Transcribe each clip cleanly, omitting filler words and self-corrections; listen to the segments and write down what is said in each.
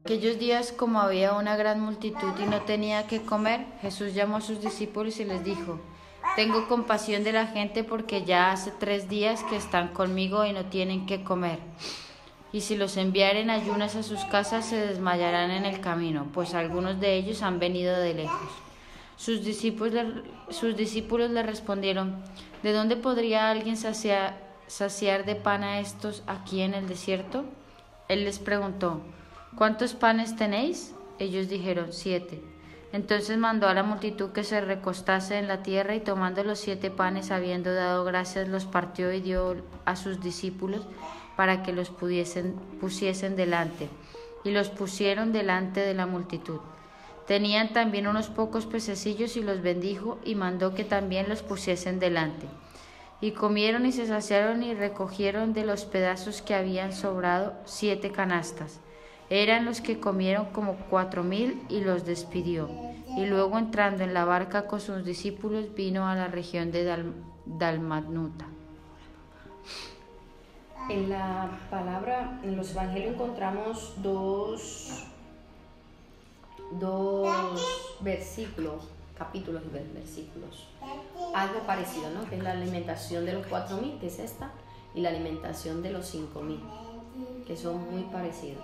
Aquellos días, como había una gran multitud y no tenía que comer, Jesús llamó a sus discípulos y les dijo: Tengo compasión de la gente porque ya hace 3 días que están conmigo y no tienen que comer. Y si los enviaren ayunas a sus casas, se desmayarán en el camino, pues algunos de ellos han venido de lejos. Sus discípulos le respondieron: ¿De dónde podría alguien saciar de pan a estos aquí en el desierto? Él les preguntó: ¿Cuántos panes tenéis? Ellos dijeron: 7. Entonces mandó a la multitud que se recostase en la tierra y tomando los 7 panes, habiendo dado gracias, los partió y dio a sus discípulos para que los pusiesen delante. Y los pusieron delante de la multitud. Tenían también unos pocos pececillos y los bendijo y mandó que también los pusiesen delante. Y comieron y se saciaron y recogieron de los pedazos que habían sobrado 7 canastas. Eran los que comieron como 4,000 y los despidió. Y luego entrando en la barca con sus discípulos vino a la región de Dalmanuta. En la palabra, en los evangelios encontramos dos versículos, capítulos y versículos, algo parecido, ¿no? Que es la alimentación de los 4,000, que es esta, y la alimentación de los 5,000, que son muy parecidos.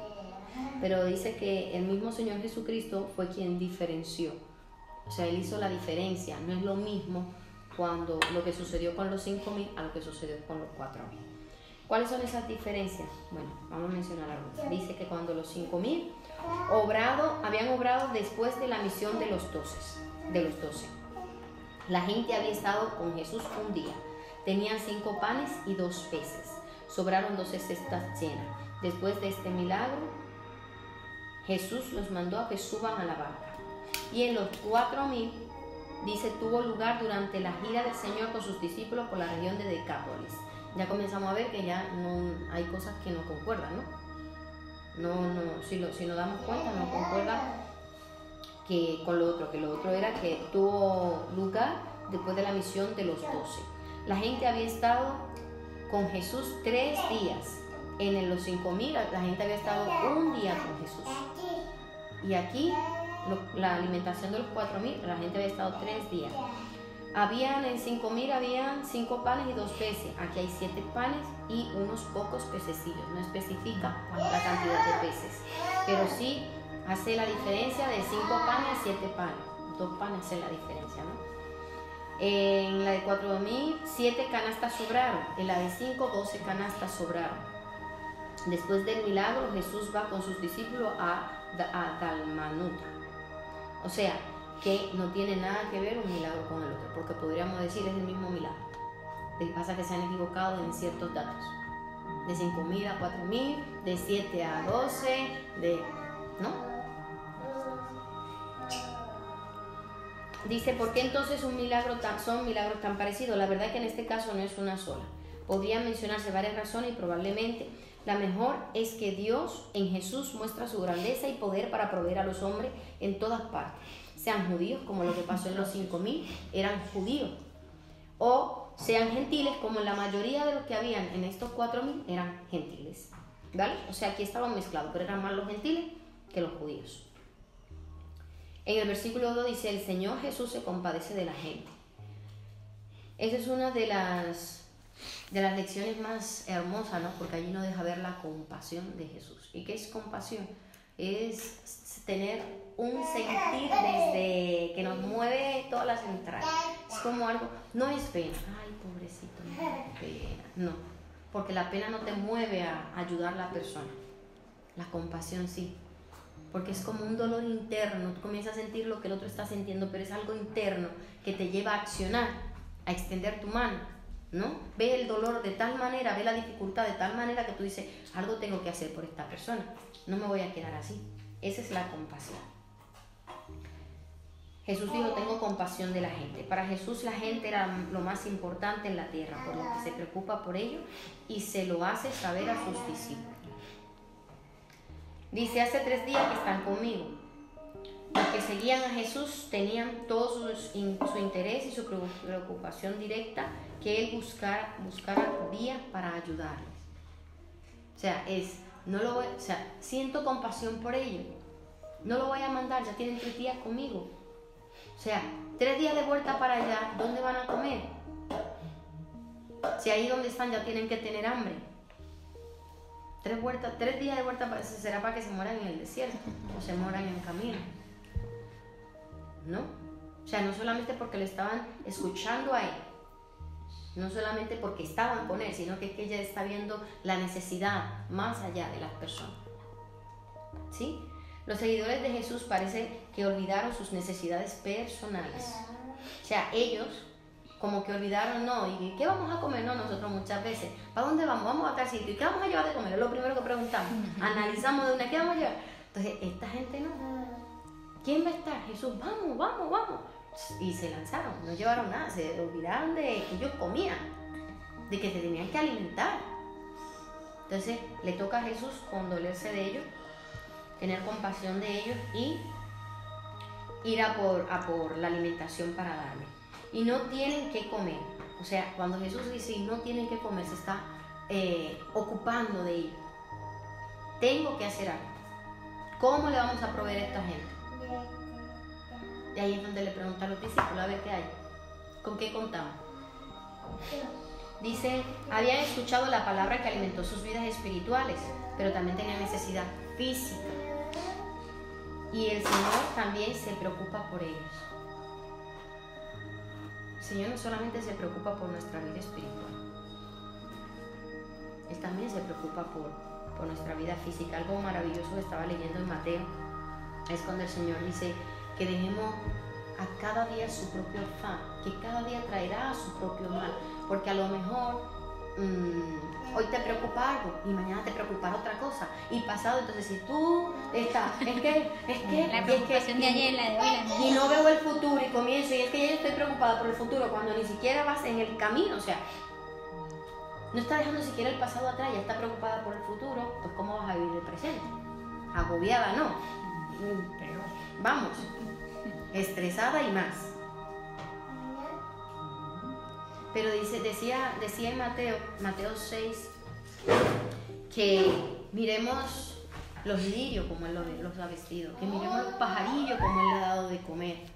Pero dice que el mismo Señor Jesucristo fue quien diferenció, o sea, Él hizo la diferencia. No es lo mismo cuando lo que sucedió con los 5,000 a lo que sucedió con los 4,000. ¿Cuáles son esas diferencias? Bueno, vamos a mencionar algunas. Dice que cuando los 5,000 habían obrado después de la misión de los 12. La gente había estado con Jesús un día. Tenían 5 panes y 2 peces. Sobraron 12 cestas llenas. Después de este milagro, Jesús los mandó a que suban a la barca. Y en los 4,000, dice, tuvo lugar durante la gira del Señor con sus discípulos por la región de Decápolis. Ya comenzamos a ver que ya no hay cosas que no concuerdan, ¿no? Si nos damos cuenta, no concuerda que con lo otro, era que tuvo lugar después de la misión de los 12. La gente había estado con Jesús 3 días. En los 5,000 la gente había estado un día con Jesús. Y aquí, la alimentación de los 4,000, la gente había estado 3 días. En 5,000 habían 5 panes y 2 peces. Aquí hay 7 panes y unos pocos pececillos. No especifica la cantidad de peces, pero sí hace la diferencia de 5 panes a 7 panes. 2 panes hace la diferencia, ¿no? En la de 4,000, 7 canastas sobraron. En la de 5, 12 canastas sobraron. Después del milagro, Jesús va con sus discípulos a Dalmanuta. O sea, que no tiene nada que ver un milagro con el otro, porque podríamos decir es el mismo milagro. Lo que pasa es que se han equivocado en ciertos datos. De 5,000 a 4,000, de 7 a 12, ¿no? Dice, ¿por qué entonces son milagros tan parecidos? La verdad es que en este caso no es una sola. Podrían mencionarse varias razones y probablemente la mejor es que Dios en Jesús muestra su grandeza y poder para proveer a los hombres en todas partes. Sean judíos, como lo que pasó en los 5,000, eran judíos. O sean gentiles, como la mayoría de los que habían en estos 4,000 eran gentiles. ¿Vale? O sea, aquí estaban mezclados, pero eran más los gentiles que los judíos. En el versículo 2 dice, el Señor Jesús se compadece de la gente. Esa es una de las lecciones más hermosas, ¿no? Porque allí nos deja ver la compasión de Jesús. ¿Y qué es compasión? Es tener un sentir desde que nos mueve todas las entrañas. Es como algo, no es pena, ay pobrecito, no es pena, no, porque la pena no te mueve a ayudar a la persona. La compasión sí, porque es como un dolor interno. Tú comienzas a sentir lo que el otro está sintiendo, pero es algo interno que te lleva a accionar, a extender tu mano, ¿no? Ve el dolor de tal manera, ve la dificultad de tal manera que tú dices, algo tengo que hacer por esta persona, no me voy a quedar así. Esa es la compasión. Jesús dijo, tengo compasión de la gente. Para Jesús la gente era lo más importante en la tierra, por lo que se preocupa por ello y se lo hace saber a sus discípulos. Dice, hace 3 días que están conmigo. Los que seguían a Jesús tenían todo su interés y su preocupación directa, que Él buscara vías para ayudarles. O sea, es no lo voy, o sea, siento compasión por ellos. No lo voy a mandar, ya tienen 3 días conmigo. O sea, 3 días de vuelta para allá, ¿dónde van a comer? Si ahí donde están ya tienen que tener hambre. 3 días de vuelta será para que se mueran en el desierto o se mueran en el camino. ¿No? O sea, no solamente porque le estaban escuchando a él, no solamente porque estaban con él, sino que ella está viendo la necesidad más allá de las personas. ¿Sí? Los seguidores de Jesús parece que olvidaron sus necesidades personales. O sea, ellos como que olvidaron, no, ¿y qué vamos a comer? No, nosotros muchas veces, ¿para dónde vamos? Vamos a tal sitio, ¿y qué vamos a llevar de comer? Es lo primero que preguntamos. Analizamos de una, ¿qué vamos a llevar? Entonces, esta gente no. ¿Quién va a estar? Jesús, vamos, vamos, vamos. Y se lanzaron, no llevaron nada, se olvidaron de que ellos comían, de que se tenían que alimentar. Entonces, le toca a Jesús condolerse de ellos, tener compasión de ellos y ir a por la alimentación para darle. Y no tienen que comer. O sea, cuando Jesús dice y no tienen que comer, se está ocupando de ellos. Tengo que hacer algo. ¿Cómo le vamos a proveer a esta gente? Y ahí es donde le pregunta a los discípulos a ver qué hay. ¿Con qué contamos? Dice, habían escuchado la palabra que alimentó sus vidas espirituales, pero también tenían necesidad física. Y el Señor también se preocupa por ellos. El Señor no solamente se preocupa por nuestra vida espiritual, Él también se preocupa por nuestra vida física. Algo maravilloso que estaba leyendo en Mateo es cuando el Señor dice que dejemos a cada día su propio afán, que cada día traerá su propio mal, porque a lo mejor hoy te preocupa algo y mañana te preocupará otra cosa y pasado, entonces si tú estás, es que la preocupación de ayer, la de hoy, y no veo el futuro y comienzo y es que yo estoy preocupada por el futuro cuando ni siquiera vas en el camino, o sea, no está dejando siquiera el pasado atrás, ya está preocupada por el futuro, pues ¿cómo vas a vivir el presente? Agobiada no, pero vamos, estresada y más. Pero decía en Mateo 6, que miremos los lirios como Él los ha vestido, que miremos los pajarillos como Él le ha dado de comer.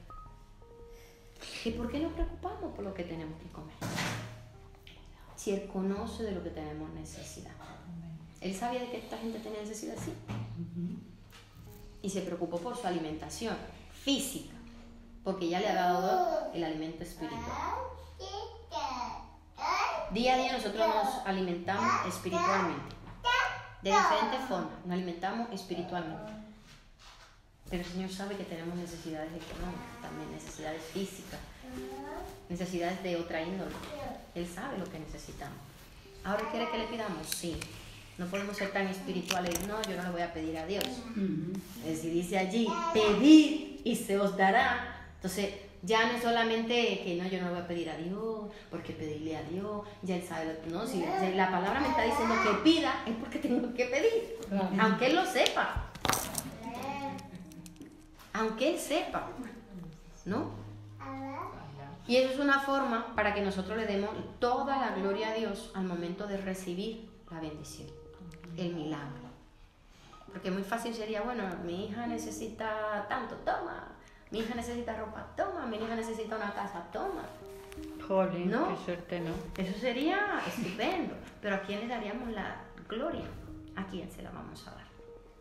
¿Y por qué nos preocupamos por lo que tenemos que comer? Si Él conoce de lo que tenemos necesidad. Él sabía de que esta gente tenía necesidad, sí. Y se preocupó por su alimentación física, porque ya le ha dado el alimento espiritual. Día a día nosotros nos alimentamos espiritualmente, de diferentes formas, nos alimentamos espiritualmente. Pero el Señor sabe que tenemos necesidades económicas, también necesidades físicas, necesidades de otra índole. Él sabe lo que necesitamos. ¿Ahora quiere que le pidamos? Sí. No podemos ser tan espirituales. No, yo no le voy a pedir a Dios. Es decir, dice allí, pedid y se os dará. Entonces, ya no es solamente que no, yo no le voy a pedir a Dios, porque pedirle a Dios, ya Él sabe. No, si la palabra me está diciendo que pida, es porque tengo que pedir. Aunque Él lo sepa. Aunque Él sepa. ¿No? Y eso es una forma para que nosotros le demos toda la gloria a Dios al momento de recibir la bendición, el milagro. Porque muy fácil sería, bueno, mi hija necesita tanto, toma. Mi hija necesita ropa, toma. Mi hija necesita una casa, toma. Jolín, ¿no? qué suerte, ¿no? Eso sería estupendo. Pero ¿a quién le daríamos la gloria? ¿A quién se la vamos a dar?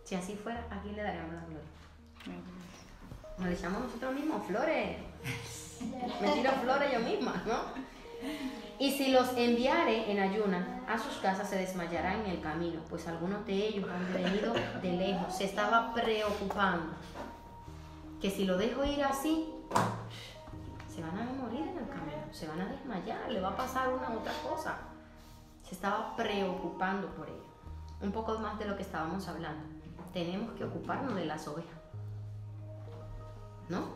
Si así fuera, ¿a quién le daríamos la gloria? Nos le echamos nosotros mismos flores. Me tiro flores yo misma, ¿no? Y si los enviare en ayunas a sus casas, se desmayarán en el camino, pues algunos de ellos han venido de lejos. Se estaba preocupando que si lo dejo ir así, se van a morir en el camino, se van a desmayar, le va a pasar una u otra cosa. Se estaba preocupando por ello. Un poco más de lo que estábamos hablando. Tenemos que ocuparnos de las ovejas, ¿no?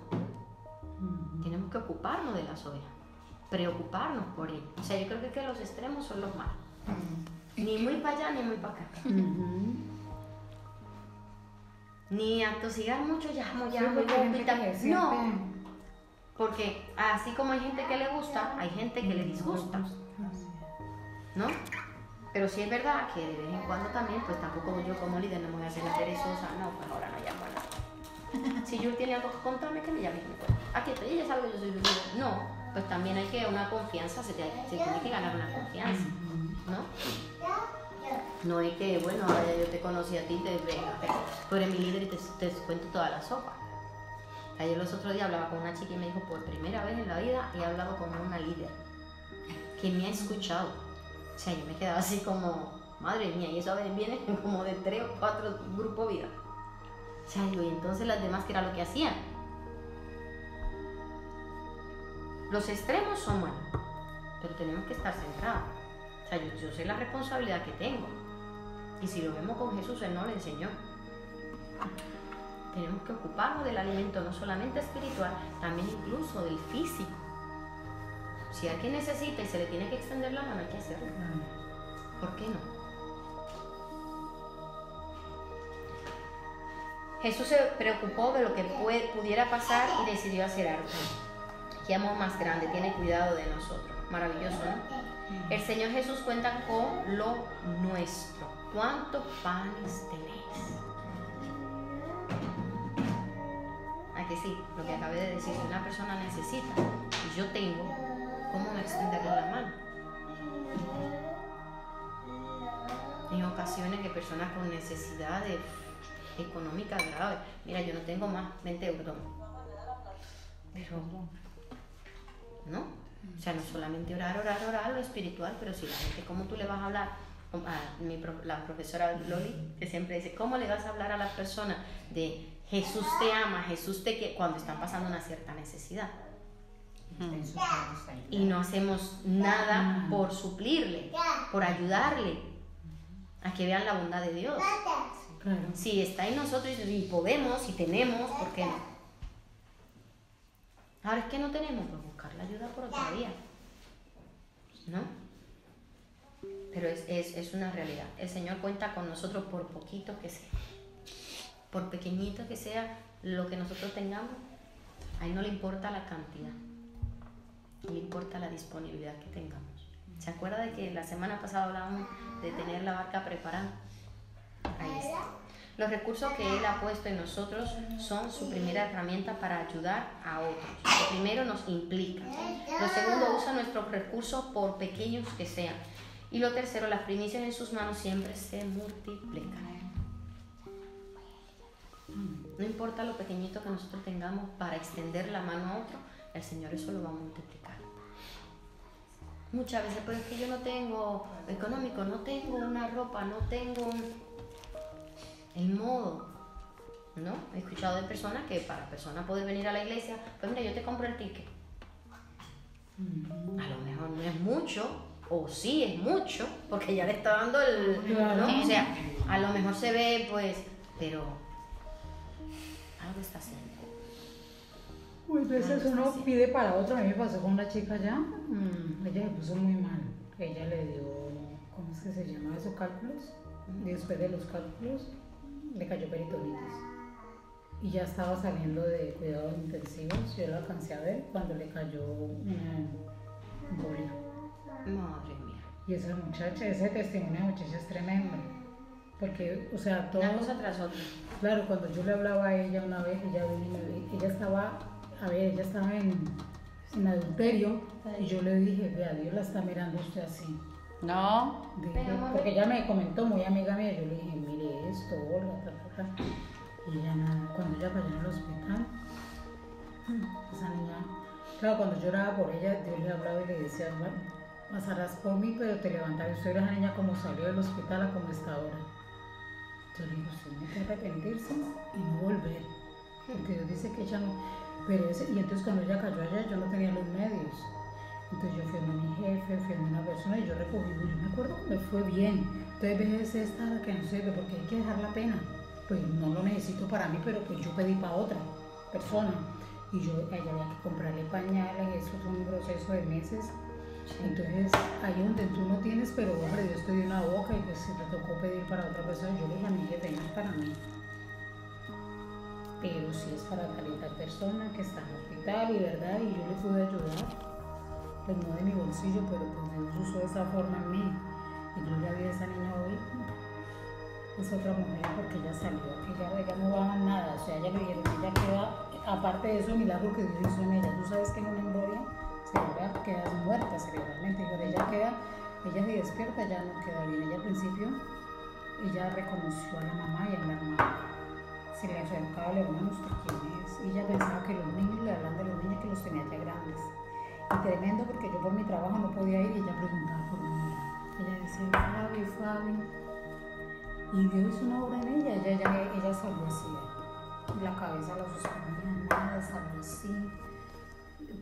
Tenemos que ocuparnos de las ovejas, preocuparnos por ellas. O sea, yo creo que los extremos son los malos. Ni muy para allá, ni muy para acá. Ni atosigar mucho, ya, no, porque así como hay gente que le gusta, hay gente que le disgusta, ¿no? Pero sí es verdad que de vez en cuando también, pues tampoco yo como líder no me voy a hacer la perezosa, no, pues ahora no llamo a nadie. Si Jules tiene algo que contarme, que me llame y que me cuente. Aquí estoy, ella sabe que yo soy su líder. No, pues también hay que una confianza, se tiene que ganar una confianza, ¿no? No es que, bueno, ahora ya yo te conocí a ti, tú eres mi líder y te cuento toda la sopa. Ayer los otros días hablaba con una chica y me dijo, por primera vez en la vida he hablado con una líder que me ha escuchado. O sea, yo me quedaba así como, madre mía, y eso a veces viene como de 3 o 4 grupos vida. O sea, digo, y entonces las demás, ¿qué era lo que hacían? Los extremos son malos, pero tenemos que estar centrados. O sea, yo sé la responsabilidad que tengo. Y si lo vemos con Jesús, Él nos lo enseñó. Tenemos que ocuparnos del alimento no solamente espiritual, también incluso del físico. Si alguien necesita y se le tiene que extender la mano, hay que hacerlo. ¿Por qué no? Jesús se preocupó de lo que pudiera pasar y decidió hacer algo. Qué amor más grande, tiene cuidado de nosotros. Maravilloso, ¿no? El Señor Jesús cuenta con lo nuestro. ¿Cuántos panes tenéis? ¿A que sí? Lo que acabé de decir, si una persona necesita y yo tengo, ¿cómo me extenderle la mano? En ocasiones que personas con necesidades económicas graves, mira, yo no tengo más 20 euros, pero ¿no? O sea, no solamente orar lo espiritual, pero si la gente, ¿cómo tú le vas a hablar? La profesora Loli, que siempre dice, ¿cómo le vas a hablar a las personas de Jesús te ama, Jesús te quiere, cuando están pasando una cierta necesidad? Y no hacemos nada por suplirle, por ayudarle a que vean la bondad de Dios. Si está en nosotros y podemos y tenemos, ¿por qué no? Ahora es que no tenemos, pues buscar la ayuda por otra vía, ¿no? Pero es una realidad. El Señor cuenta con nosotros por poquito que sea, por pequeñito que sea lo que nosotros tengamos. A Él no le importa la cantidad, le importa la disponibilidad que tengamos. ¿Se acuerda de que la semana pasada hablábamos de tener la barca preparada? Ahí está. Los recursos que Él ha puesto en nosotros son su primera herramienta para ayudar a otros. Lo primero nos implica. Lo segundo, usa nuestros recursos por pequeños que sean. Y lo tercero, las primicias en sus manos siempre se multiplican. No importa lo pequeñito que nosotros tengamos para extender la mano a otro, el Señor eso lo va a multiplicar. Muchas veces, pero es que yo no tengo económico, no tengo una ropa, no tengo el modo, ¿no? He escuchado de personas que para personas poder venir a la iglesia, pues mira, yo te compro el ticket. A lo mejor no es mucho, o sí es mucho, porque ya le está dando el, ¿no? O sea, a lo mejor se ve, pues, pero algo está haciendo. Muchas veces uno pide para otro. A mí me pasó con una chica allá, ella se puso muy mal. Ella le dio, ¿cómo es que se llama eso? Cálculos. Y después de los cálculos le cayó peritonitis. Y ya estaba saliendo de cuidados intensivos. Yo la alcancé a ver cuando le cayó una embolia. Madre mía. Y esa muchacha, ese testimonio de muchacha es tremendo. Porque, o sea, todo. Una cosa tras otra. Claro, cuando yo le hablaba a ella una vez, ella vino y me dijo, ella estaba en adulterio, y yo le dije, vea, Dios la está mirando usted así. No. Dije, porque ella me comentó, muy amiga mía, yo le dije, mire esto, Olga, y ella nada, cuando ella cayó en el hospital, esa niña, claro, cuando yo oraba por ella, Dios le hablaba y le decía, bueno, pasarás por mí, pero te levantarás. Usted ve a esa niña como salió del hospital a como está ahora. Yo le digo, usted tiene que arrepentirse y no volver, porque Dios dice que ella no, pero y entonces cuando ella cayó allá, yo no tenía los medios. Entonces yo fui a mi jefe, fui a una persona y yo recogí, yo me acuerdo que me fue bien. Entonces ves esta que no sirve porque hay que dejar la pena. Pues no lo necesito para mí, pero pues yo pedí para otra persona. Y yo, a ella había que comprarle pañales, eso es un proceso de meses. Entonces ahí donde tú no tienes, pero hombre, Dios te dio una boca y pues si te tocó pedir para otra persona, yo le dije a mi jefe, no es para mí. Pero sí es para tal persona que está en el hospital y verdad, y yo le pude ayudar. Pues no de mi bolsillo, pero pues Dios usó esa forma en mí. Y Gloria a Dios, esa niña hoy es otra mujer porque ella salió, ella no va a nada, o sea, ella le dijeron, ella queda, aparte de eso, el milagro que Dios hizo en ella, tú sabes que en una embolia cerebral quedas muerta cerebralmente, y cuando ella se despierta, ya no queda bien. Ella al principio, ella reconoció a la mamá y a la hermana, se le acercaba al hermano, ¿usted quién es? Y ella pensaba que los niños le hablan de los niños que los tenía ya grandes, y tremendo porque yo por mi trabajo no podía ir y ella preguntaba por mi hija, ella decía, Fabi, y Dios hizo una obra en ella, ella salió así, la cabeza la sostenía, nada, salió así,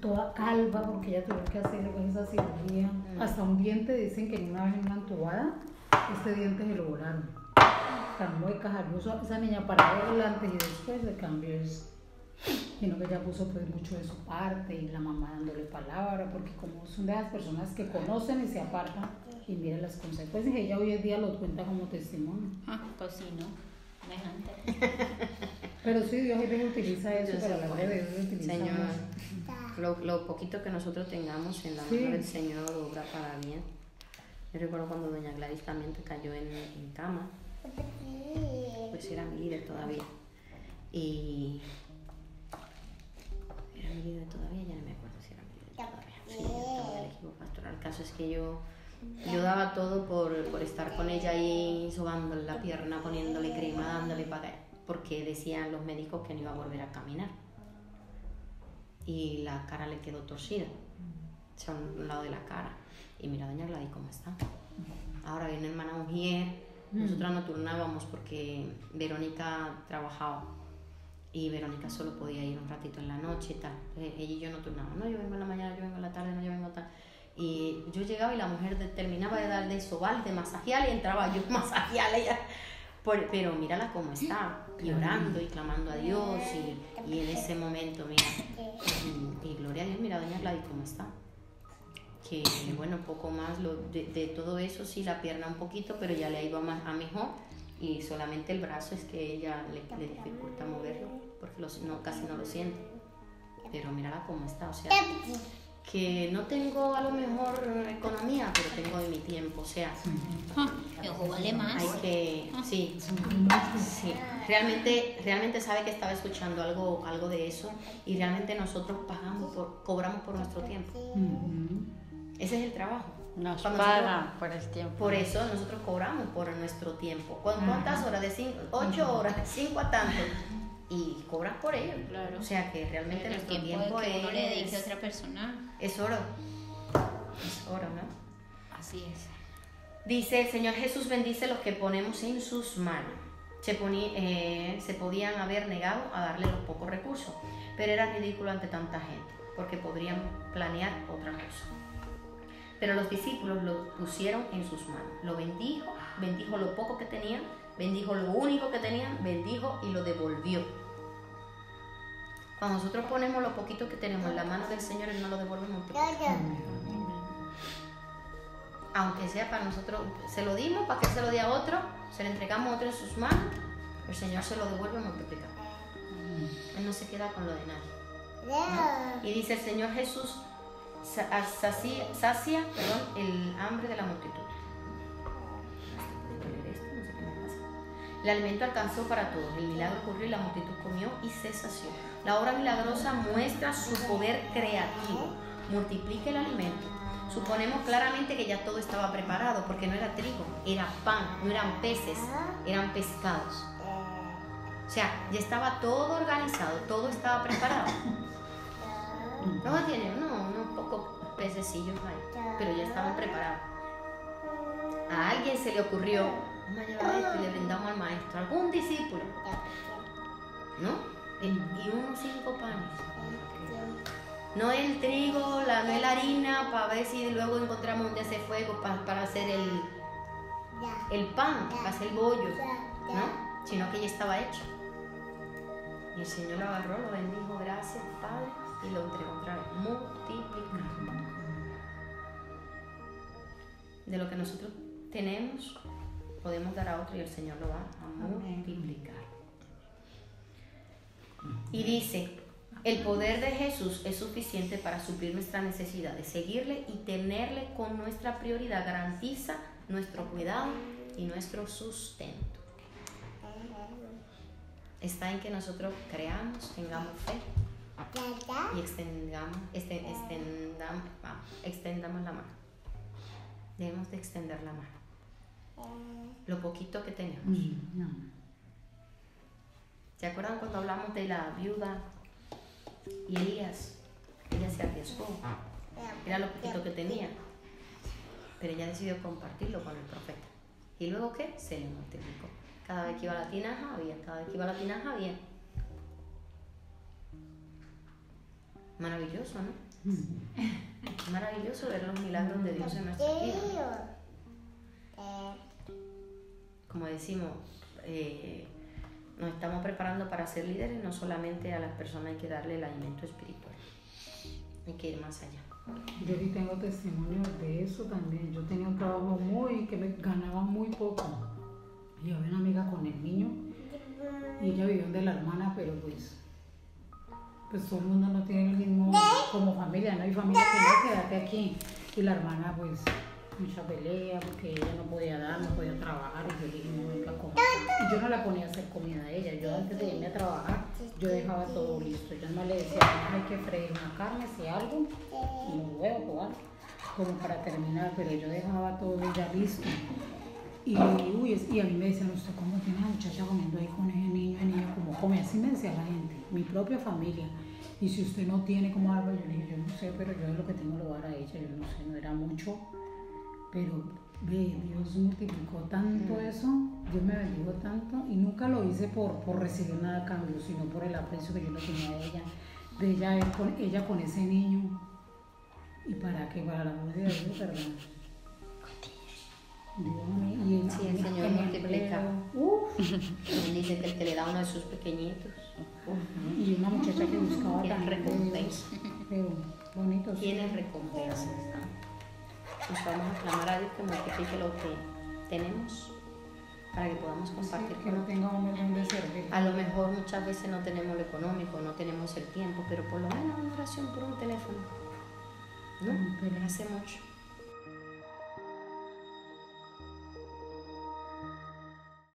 toda calva porque ella tuvo que hacer esa cirugía, hasta un diente, dicen que una vez en una entubada, este diente se lo volaron, tan mueca, salió esa niña para adelante y después de cambio es, sino que ella puso pues mucho de su parte y la mamá dándole palabra, porque como son de las personas que conocen y se apartan y miran las consecuencias, ella hoy en día lo cuenta como testimonio. Pues sí, ¿no? Semejante. Pero sí, Dios a veces utiliza eso para la gloria de Dios. Señor, lo poquito que nosotros tengamos en la mano del Señor obra para bien. Yo recuerdo cuando doña Gladys también te cayó en cama, pues era mi líder todavía, y era mi líder todavía, ya no me acuerdo si era mi líder todavía, sí, yo estaba en el equipo pastoral. El caso es que yo daba todo por estar con ella ahí, sobándole la pierna, poniéndole crema, dándole para, porque decían los médicos que no iba a volver a caminar y la cara le quedó torcida, o sea, un lado de la cara. Y mira, doña Gladys, ¿cómo está? Ahora viene hermana Mujer. Nosotras no turnábamos porque Verónica trabajaba y Verónica solo podía ir un ratito en la noche y tal. Ella y yo no turnábamos. No, yo vengo en la mañana, yo vengo en la tarde, no, yo vengo tal. Y yo llegaba y la mujer terminaba de dar de sobar, de masajear, y entraba yo a masajearla ella. Pero mírala cómo está, y orando y clamando a Dios, y en ese momento, mira, y gloria a Dios, mira doña Gladys cómo está. Que bueno, poco más de todo eso, sí, la pierna un poquito, pero ya le ha ido a mejor, y solamente el brazo es que ella le dificulta moverlo, porque casi no lo siente. Pero mírala cómo está, o sea, que no tengo a lo mejor economía, pero tengo de mi tiempo, o sea, Mi ojo vale más. hay que, sí, realmente sabe que estaba escuchando algo de eso, y realmente nosotros cobramos por nuestro tiempo. Ese es el trabajo. Nos pagan por el tiempo. Por eso nosotros cobramos por nuestro tiempo. ¿Cuántas horas? 8 horas, de 5 a tanto. Y cobras por ello. Claro. O sea que realmente el nuestro tiempo que uno le dedique a es otra persona. oro. Es oro, ¿no? Así es. Dice, el Señor Jesús bendice los que ponemos en sus manos. Se podían haber negado a darle los pocos recursos, pero era ridículo ante tanta gente, porque podrían planear otra cosa. Pero los discípulos lo pusieron en sus manos. Lo bendijo lo poco que tenían, bendijo lo único que tenían, bendijo y lo devolvió. Cuando nosotros ponemos lo poquito que tenemos en la mano del Señor, Él no lo devuelve multiplicado. Aunque sea para nosotros, se lo dimos para que se lo dé a otro, se lo entregamos a otro en sus manos, el Señor se lo devuelve multiplicado. Él no se queda con lo de nadie, ¿no? Y dice el Señor Jesús, sacia el hambre de la multitud. El alimento alcanzó para todos, el milagro ocurrió y la multitud comió y se sació. La obra milagrosa muestra su poder creativo, multiplica el alimento. Suponemos claramente que ya todo estaba preparado, porque no era trigo, era pan, no eran peces, eran pescados. O sea, ya estaba todo organizado, todo estaba preparado. No tienen, unos pocos pececillos ahí, pero ya estaban preparados. A alguien se le ocurrió, vamos a llevar esto y le brindamos al maestro, algún discípulo, ¿no? Y unos 5 panes. No el trigo, no la harina, para ver si luego encontramos donde hacer fuego para hacer el pan, para hacer el bollo, ¿no? Sino que ya estaba hecho. Y el Señor lo agarró, lo bendijo, gracias, Padre, y lo entregó otra vez, multiplicado. De lo que nosotros tenemos, podemos dar a otro y el Señor lo va a multiplicar. Y dice, el poder de Jesús es suficiente para suplir nuestras necesidades. Seguirle y tenerle con nuestra prioridad garantiza nuestro cuidado y nuestro sustento. Está en que nosotros creamos, tengamos fe y extendamos la mano. Debemos de extender la mano. Lo poquito que tenemos. ¿Se acuerdan cuando hablamos de la viuda y Elías? Ella se arriesgó. Era lo poquito que tenía. Pero ella decidió compartirlo con el profeta. ¿Y luego qué? Se le multiplicó. Cada vez que iba a la tinaja había. Cada vez que iba a la tinaja había. Maravilloso, ¿no? Maravilloso ver los milagros de Dios en nuestra vida. Como decimos, nos estamos preparando para ser líderes. No solamente a las personas hay que darle el alimento espiritual, hay que ir más allá. Yo sí tengo testimonio de eso también. Yo tenía un trabajo que me ganaba muy poco. Y había una amiga con el niño y ella vivía de la hermana, pero pues todo el mundo no tiene el mismo como familia, no hay familia que no, quédate aquí. Y la hermana pues mucha pelea porque ella no podía trabajar, y yo le dije, no, venga a comer. Y yo no la ponía a hacer comida a ella. Yo antes de irme a trabajar, yo dejaba todo listo. Yo no le decía, hay que freír una carne, si algo, y un huevo o algo, como para terminar, pero yo dejaba todo ya listo. Y a mí me decían, ¿usted cómo tiene a la muchacha comiendo ahí con ese niño? El niño como come, así me decía la gente, mi propia familia. Y si usted no tiene como algo, yo le dije, yo no sé, pero yo de lo que tengo lo voy a dar a ella, yo no sé, no era mucho. Pero ve, Dios multiplicó tanto eso, Dios me bendijo tanto, y nunca lo hice por recibir nada a cambio, sino por el aprecio que yo le tenía a ella, de ella con ese niño. ¿Y para qué? Para la gloria de Dios, ¿verdad? Dios, sí, el Señor multiplica. Él dice que el que le da uno de sus pequeñitos. Y una muchacha que buscaba tiene recompensa. Pero bonito. Tiene recompensa. Pues vamos a clamar a Dios que multiplique lo que tenemos para que podamos compartir. Sí, que no tengamos donde servir. A lo mejor muchas veces no tenemos lo económico, no tenemos el tiempo, pero por lo menos una oración por un teléfono. ¿No? Pero hace mucho.